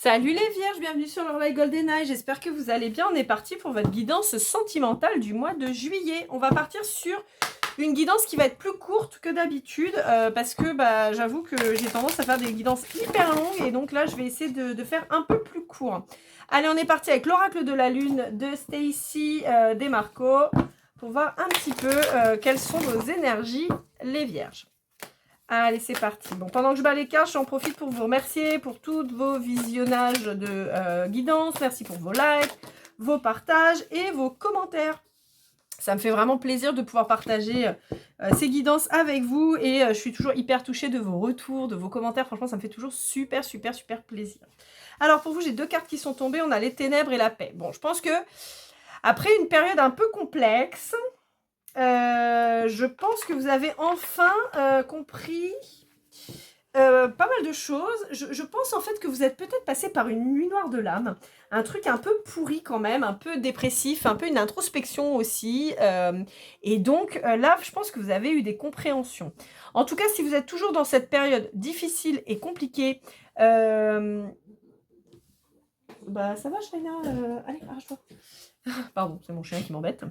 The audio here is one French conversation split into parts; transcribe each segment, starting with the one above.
Salut les vierges, bienvenue sur l'Horloge GoldenEye, j'espère que vous allez bien. On est parti pour votre guidance sentimentale du mois de juillet. On va partir sur une guidance qui va être plus courte que d'habitude parce que j'avoue que j'ai tendance à faire des guidances hyper longues et donc là je vais essayer de faire un peu plus court. Allez, on est parti avec l'oracle de la lune de Stacy Demarco pour voir un petit peu quelles sont vos énergies les vierges. Allez, c'est parti. Bon, pendant que je bats les cartes, j'en profite pour vous remercier pour tous vos visionnages de guidance. Merci pour vos likes, vos partages et vos commentaires. Ça me fait vraiment plaisir de pouvoir partager ces guidances avec vous et je suis toujours hyper touchée de vos retours, de vos commentaires. Franchement, ça me fait toujours super plaisir. Alors, pour vous, j'ai deux cartes qui sont tombées. On a les ténèbres et la paix. Bon, je pense que après une période un peu complexe, je pense que vous avez enfin compris pas mal de choses. Je pense en fait que vous êtes peut-être passé par une nuit noire de l'âme, un truc un peu pourri quand même, un peu dépressif, un peu une introspection aussi. Et donc là, je pense que vous avez eu des compréhensions. En tout cas, si vous êtes toujours dans cette période difficile et compliquée, ça va, Shaina, allez, arrache-toi. Pardon, c'est mon chien qui m'embête.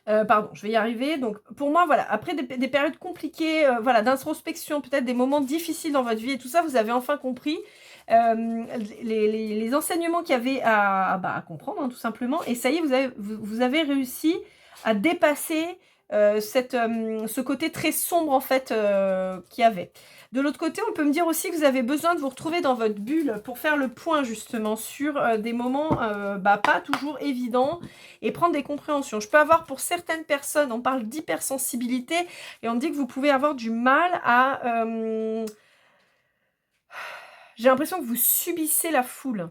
Pardon, je vais y arriver. Donc, pour moi, voilà, après des périodes compliquées, voilà, d'introspection, peut-être des moments difficiles dans votre vie et tout ça, vous avez enfin compris les enseignements qu'il y avait à comprendre, hein, tout simplement. Et ça y est, vous avez réussi à dépasser ce côté très sombre, en fait, qu'il y avait. De l'autre côté, on peut me dire aussi que vous avez besoin de vous retrouver dans votre bulle pour faire le point, justement, sur des moments pas toujours évidents et prendre des compréhensions. Je peux avoir pour certaines personnes, on parle d'hypersensibilité et on me dit que vous pouvez avoir du mal à... J'ai l'impression que vous subissez la foule.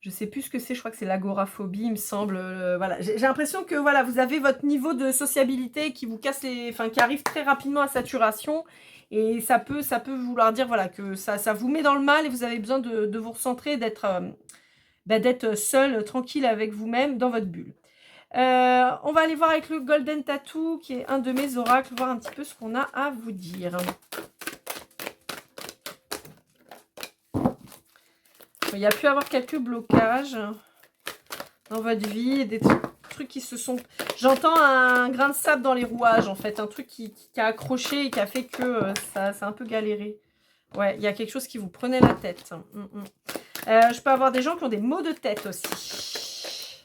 Je sais plus ce que c'est, je crois que c'est l'agoraphobie, il me semble. Voilà, j'ai l'impression que voilà, vous avez votre niveau de sociabilité qui vous casse qui arrive très rapidement à saturation. Et ça peut vouloir dire voilà, que ça vous met dans le mal et vous avez besoin de vous recentrer, d'être seul, tranquille avec vous-même dans votre bulle. On va aller voir avec le Golden Tattoo, qui est un de mes oracles, voir un petit peu ce qu'on a à vous dire. Il y a pu avoir quelques blocages dans votre vie, des trucs qui se sont... J'entends un grain de sable dans les rouages, en fait, un truc qui a accroché et qui a fait que ça a un peu galéré. Ouais, il y a quelque chose qui vous prenait la tête. Je peux avoir des gens qui ont des maux de tête aussi.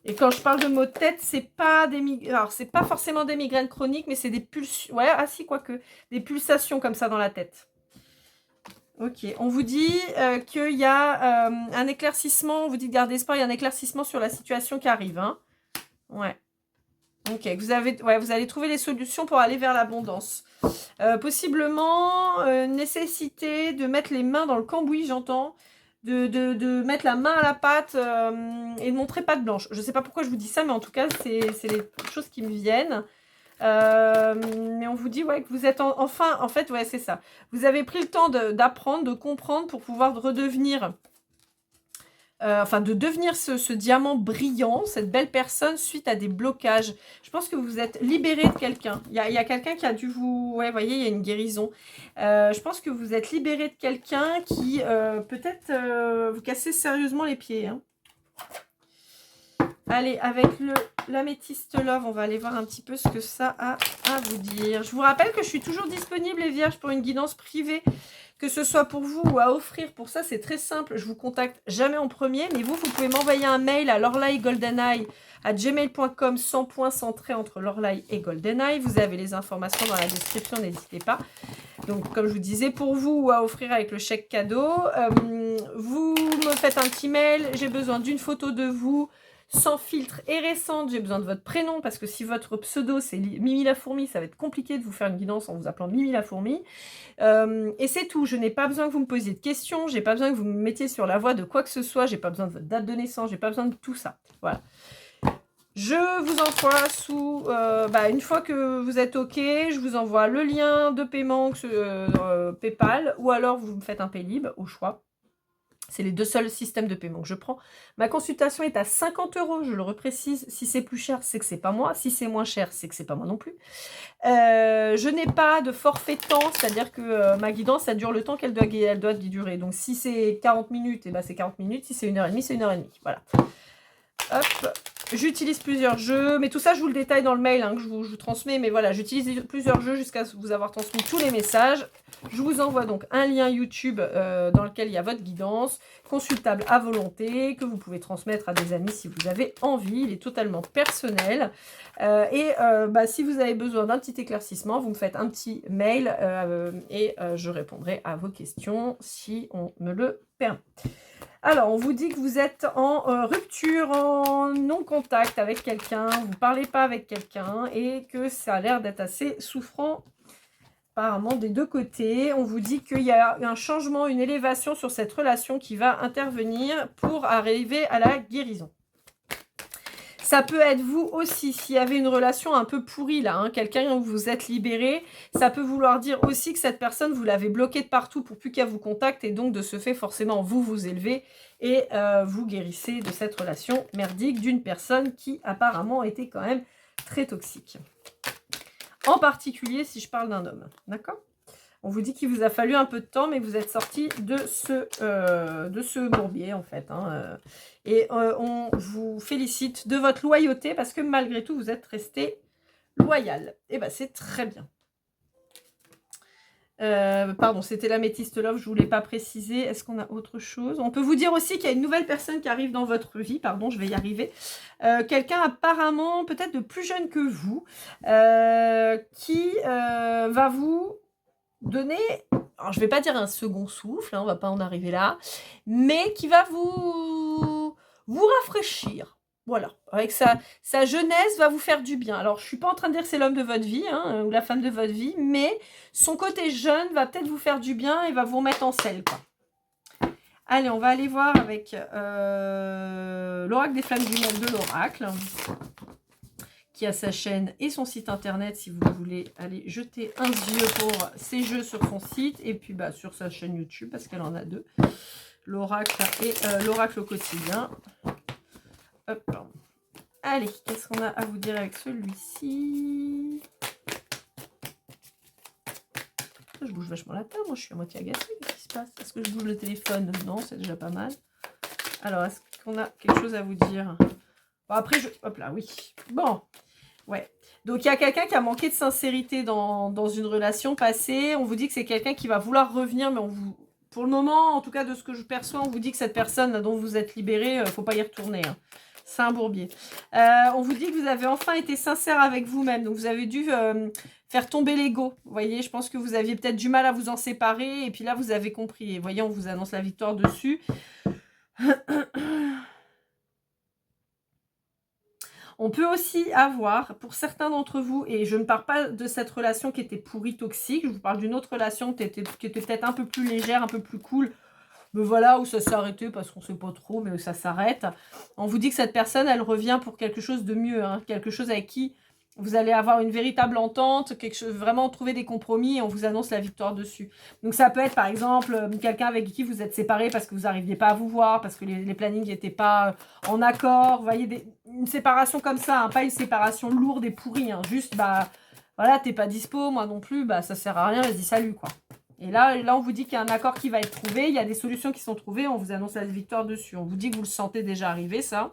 Et quand je parle de maux de tête, c'est pas des alors c'est pas forcément des migraines chroniques, mais c'est des pulsations. Ouais, ah si, quoique. Des pulsations comme ça dans la tête. Ok, on vous dit qu'il y a un éclaircissement, on vous dit de garder espoir, il y a un éclaircissement sur la situation qui arrive. Hein. Ouais. Ok, vous allez trouver les solutions pour aller vers l'abondance. Possiblement, nécessité de mettre les mains dans le cambouis, j'entends. De mettre la main à la pâte et de montrer patte blanche. Je ne sais pas pourquoi je vous dis ça, mais en tout cas, c'est les choses qui me viennent. Mais on vous dit que vous êtes enfin, en fait, c'est ça. Vous avez pris le temps d'apprendre, de comprendre pour pouvoir redevenir... de devenir ce diamant brillant, cette belle personne suite à des blocages. Je pense que vous êtes libéré de quelqu'un. Il y a quelqu'un qui a dû vous... Ouais, vous voyez, il y a une guérison. Je pense que vous êtes libéré de quelqu'un qui peut-être vous cassez sérieusement les pieds. Hein. Allez, avec l'améthyste love, on va aller voir un petit peu ce que ça a à vous dire. Je vous rappelle que je suis toujours disponible, les vierges, pour une guidance privée. Que ce soit pour vous ou à offrir, pour ça c'est très simple, je vous contacte jamais en premier, mais vous pouvez m'envoyer un mail à lorlaïgoldeneye@gmail.com sans point centré entre Lorlaï et Goldeneye. Vous avez les informations dans la description, n'hésitez pas. Donc comme je vous disais, pour vous ou à offrir avec le chèque cadeau, vous me faites un petit mail, j'ai besoin d'une photo de vous, sans filtre et récente, j'ai besoin de votre prénom, parce que si votre pseudo c'est Mimi la fourmi, ça va être compliqué de vous faire une guidance en vous appelant Mimi la fourmi. Et c'est tout, je n'ai pas besoin que vous me posiez de questions, j'ai pas besoin que vous me mettiez sur la voie de quoi que ce soit, j'ai pas besoin de votre date de naissance, j'ai pas besoin de tout ça. Voilà. Je vous envoie une fois que vous êtes OK, je vous envoie le lien de paiement PayPal, ou alors vous me faites un Paylib au choix. C'est les deux seuls systèmes de paiement que je prends. Ma consultation est à 50 €, je le reprécise. Si c'est plus cher, c'est que c'est pas moi. Si c'est moins cher, c'est que c'est pas moi non plus. Je n'ai pas de forfait temps, c'est-à-dire que ma guidance, ça dure le temps qu'elle doit durer. Donc si c'est 40 minutes, et ben c'est 40 minutes. Si c'est 1h30, c'est 1h30. Voilà. Hop. J'utilise plusieurs jeux, mais tout ça, je vous le détaille dans le mail hein, que je vous transmets. Mais voilà, j'utilise plusieurs jeux jusqu'à vous avoir transmis tous les messages. Je vous envoie donc un lien YouTube dans lequel il y a votre guidance, consultable à volonté, que vous pouvez transmettre à des amis si vous avez envie. Il est totalement personnel. Si vous avez besoin d'un petit éclaircissement, vous me faites un petit mail et je répondrai à vos questions si on me le permet. Alors, on vous dit que vous êtes en rupture, en non-contact avec quelqu'un, vous ne parlez pas avec quelqu'un et que ça a l'air d'être assez souffrant apparemment des deux côtés. On vous dit qu'il y a un changement, une élévation sur cette relation qui va intervenir pour arriver à la guérison. Ça peut être vous aussi, s'il y avait une relation un peu pourrie là, hein, quelqu'un où vous êtes libéré, ça peut vouloir dire aussi que cette personne, vous l'avez bloquée de partout pour plus qu'elle vous contacte et donc de ce fait, forcément, vous vous élevez et vous guérissez de cette relation merdique d'une personne qui apparemment était quand même très toxique. En particulier si je parle d'un homme, d'accord ? On vous dit qu'il vous a fallu un peu de temps, mais vous êtes sorti de ce bourbier, en fait. Hein, on vous félicite de votre loyauté, parce que malgré tout, vous êtes resté loyal. Et bien, c'est très bien. Pardon, c'était l'améthyste love, je ne voulais pas préciser. Est-ce qu'on a autre chose? On peut vous dire aussi qu'il y a une nouvelle personne qui arrive dans votre vie. Pardon, je vais y arriver. Quelqu'un apparemment, peut-être de plus jeune que vous, qui va vous donner, alors je vais pas dire un second souffle, hein, on va pas en arriver là, mais qui va vous rafraîchir. Voilà, avec sa jeunesse va vous faire du bien. Alors je suis pas en train de dire que c'est l'homme de votre vie, hein, ou la femme de votre vie, mais son côté jeune va peut-être vous faire du bien et va vous remettre en selle, quoi. Allez, on va aller voir avec l'oracle des flammes jumelles de l'oracle, qui a sa chaîne et son site internet si vous voulez aller jeter un yeux pour ses jeux sur son site et puis sur sa chaîne YouTube parce qu'elle en a deux, l'oracle et l'oracle au quotidien. Hop. Allez, qu'est-ce qu'on a à vous dire avec celui-ci? Je bouge vachement la table, moi je suis à moitié agacée, qu'est-ce qui se passe? Est-ce que je bouge le téléphone? Non, c'est déjà pas mal. Alors, est-ce qu'on a quelque chose à vous dire? Bon, après, hop là, oui. Bon, ouais. Donc, il y a quelqu'un qui a manqué de sincérité dans une relation passée. On vous dit que c'est quelqu'un qui va vouloir revenir, mais pour le moment, en tout cas de ce que je perçois, on vous dit que cette personne dont vous êtes libéré, il ne faut pas y retourner. Hein. C'est un bourbier. On vous dit que vous avez enfin été sincère avec vous-même. Donc, vous avez dû faire tomber l'ego. Vous voyez, je pense que vous aviez peut-être du mal à vous en séparer. Et puis là, vous avez compris. Et voyez, on vous annonce la victoire dessus. On peut aussi avoir, pour certains d'entre vous, et je ne parle pas de cette relation qui était pourrie, toxique, je vous parle d'une autre relation qui était peut-être un peu plus légère, un peu plus cool, mais voilà, où ça s'est arrêté parce qu'on ne sait pas trop, mais où ça s'arrête. On vous dit que cette personne, elle revient pour quelque chose de mieux, hein, quelque chose avec qui vous allez avoir une véritable entente, quelque chose, vraiment trouver des compromis et on vous annonce la victoire dessus. Donc ça peut être par exemple quelqu'un avec qui vous êtes séparés parce que vous n'arriviez pas à vous voir, parce que les plannings n'étaient pas en accord. Vous voyez, une séparation comme ça, hein, pas une séparation lourde et pourrie. Hein, juste, voilà, t'es pas dispo, moi non plus, ça sert à rien, vas-y, salut, quoi. Et là, on vous dit qu'il y a un accord qui va être trouvé, il y a des solutions qui sont trouvées, on vous annonce la victoire dessus. On vous dit que vous le sentez déjà arriver, ça.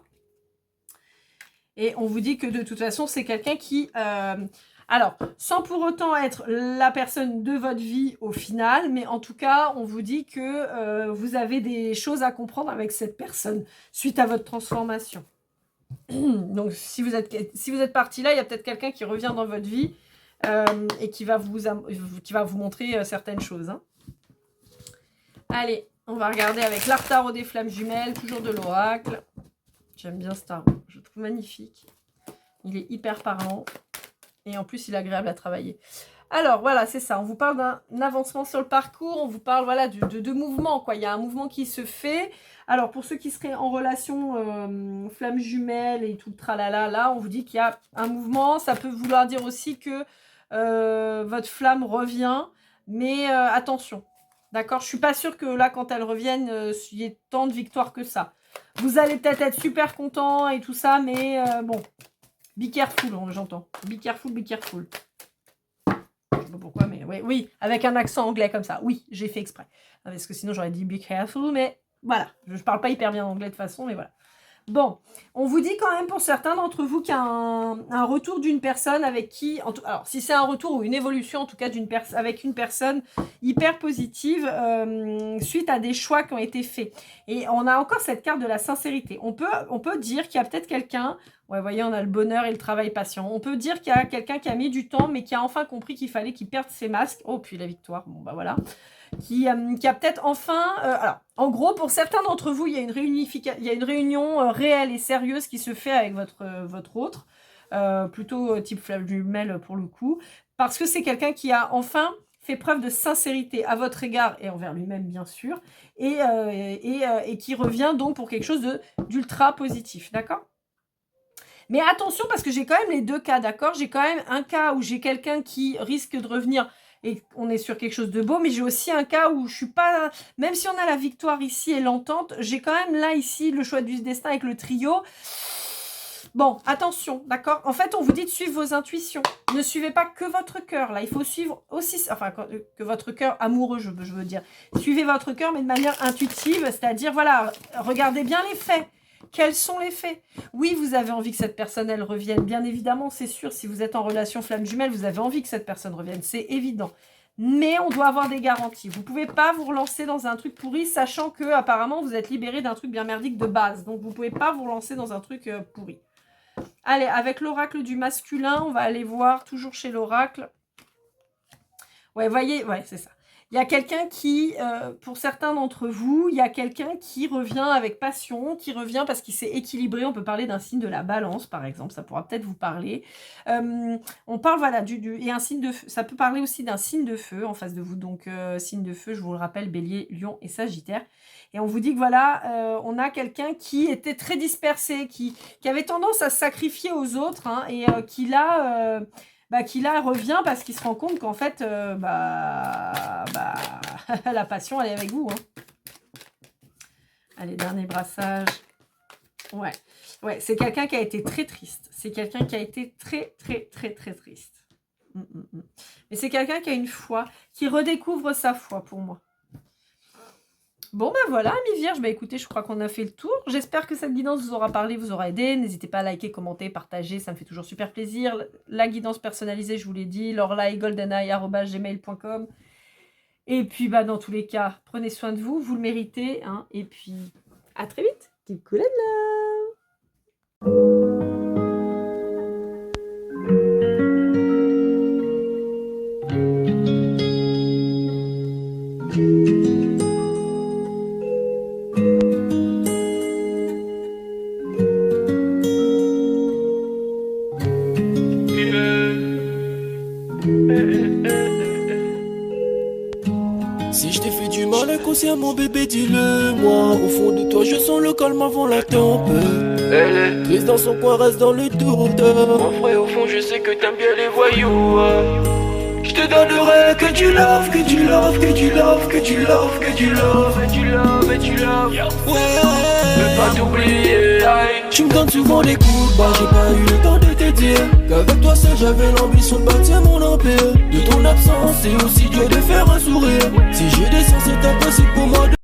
Et on vous dit que de toute façon, c'est quelqu'un qui... alors, sans pour autant être la personne de votre vie au final, mais en tout cas, on vous dit que vous avez des choses à comprendre avec cette personne suite à votre transformation. Donc, si vous êtes parti là, il y a peut-être quelqu'un qui revient dans votre vie et qui va vous montrer certaines choses. Hein. Allez, on va regarder avec l'art tarot des flammes jumelles, toujours de l'oracle. J'aime bien ce tarot, je le trouve magnifique. Il est hyper parlant et en plus il est agréable à travailler. Alors voilà, c'est ça, on vous parle d'un avancement sur le parcours, on vous parle voilà, de mouvement, quoi. Il y a un mouvement qui se fait. Alors pour ceux qui seraient en relation flamme jumelle et tout le tralala, là on vous dit qu'il y a un mouvement. Ça peut vouloir dire aussi que votre flamme revient, mais attention. D'accord? Je suis pas sûre que là, quand elles reviennent, il y ait tant de victoires que ça. Vous allez peut-être être super content et tout ça, mais bon, be careful, j'entends. Be careful, be careful. Je sais pas pourquoi, mais oui, oui, avec un accent anglais comme ça. Oui, j'ai fait exprès. Parce que sinon, j'aurais dit be careful, mais voilà. Je parle pas hyper bien anglais de toute façon, mais voilà. Bon, on vous dit quand même pour certains d'entre vous qu'il y a un retour d'une personne avec qui... alors, si c'est un retour ou une évolution, en tout cas, avec une personne hyper positive suite à des choix qui ont été faits. Et on a encore cette carte de la sincérité. On peut dire qu'il y a peut-être quelqu'un... Ouais, vous voyez, on a le bonheur et le travail patient. On peut dire qu'il y a quelqu'un qui a mis du temps, mais qui a enfin compris qu'il fallait qu'il perde ses masques. Oh, puis la victoire, bon, bah voilà. Qui a peut-être enfin... alors, en gros, pour certains d'entre vous, il y a une réunion réelle et sérieuse qui se fait avec votre autre, plutôt type flamme jumelle pour le coup, parce que c'est quelqu'un qui a enfin fait preuve de sincérité à votre égard et envers lui-même, bien sûr, et qui revient donc pour quelque chose d'ultra positif, d'accord ? Mais attention, parce que j'ai quand même les deux cas, d'accord ? J'ai quand même un cas où j'ai quelqu'un qui risque de revenir... et on est sur quelque chose de beau, mais j'ai aussi un cas où je suis pas... Même si on a la victoire ici et l'entente, j'ai quand même là, ici, le choix du destin avec le trio. Bon, attention, d'accord ? En fait, on vous dit de suivre vos intuitions. Ne suivez pas que votre cœur, là. Il faut suivre aussi... Enfin, que votre cœur amoureux, je veux dire. Suivez votre cœur, mais de manière intuitive, c'est-à-dire, voilà, regardez bien les faits. Quels sont les faits? Oui, vous avez envie que cette personne, elle revienne. Bien évidemment, c'est sûr, si vous êtes en relation flamme jumelle, vous avez envie que cette personne revienne. C'est évident. Mais on doit avoir des garanties. Vous ne pouvez pas vous relancer dans un truc pourri, sachant que apparemment vous êtes libéré d'un truc bien merdique de base. Donc, vous ne pouvez pas vous relancer dans un truc pourri. Allez, avec l'oracle du masculin, on va aller voir, toujours chez l'oracle. Ouais, voyez, ouais, c'est ça. Il y a quelqu'un qui, pour certains d'entre vous, il y a quelqu'un qui revient avec passion, qui revient parce qu'il s'est équilibré. On peut parler d'un signe de la balance, par exemple. Ça pourra peut-être vous parler. On parle, voilà, et un signe de feu. Ça peut parler aussi d'un signe de feu en face de vous. Donc, signe de feu, je vous le rappelle, Bélier, Lion et Sagittaire. Et on vous dit que voilà, on a quelqu'un qui était très dispersé, qui avait tendance à se sacrifier aux autres, hein, et qui là... qui là revient parce qu'il se rend compte qu'en fait, la passion, elle est avec vous. Hein. Allez, dernier brassage. Ouais, c'est quelqu'un qui a été très triste. C'est quelqu'un qui a été très, très, très, très triste. Mais c'est quelqu'un qui a une foi, qui redécouvre sa foi pour moi. Bon, ben voilà, amis vierges, écoutez, je crois qu'on a fait le tour. J'espère que cette guidance vous aura parlé, vous aura aidé. N'hésitez pas à liker, commenter, partager, ça me fait toujours super plaisir. La guidance personnalisée, je vous l'ai dit, lorlaigoldeneye@gmail.com. Et puis, dans tous les cas, prenez soin de vous, vous le méritez. Hein, et puis, à très vite. Keep cool and love. Mon bébé, dis-le moi. Au fond de toi, je sens le calme avant la tempête. Elle est triste dans son coin, reste dans le doute. Mon frère, au fond, je sais que t'aimes bien les voyous. Je te donnerai que du love, que du love, que du love, que du love, que du love, et du love, et du love. Ouais, veux pas t'oublier. Tu me donnes souvent des coups de barre, j'ai pas eu le temps de te dire qu'avec toi seul j'avais l'ambition de bâtir mon empire. De ton absence, c'est aussi dur de faire un sourire. Si j'ai des sens, c'est impossible pour moi de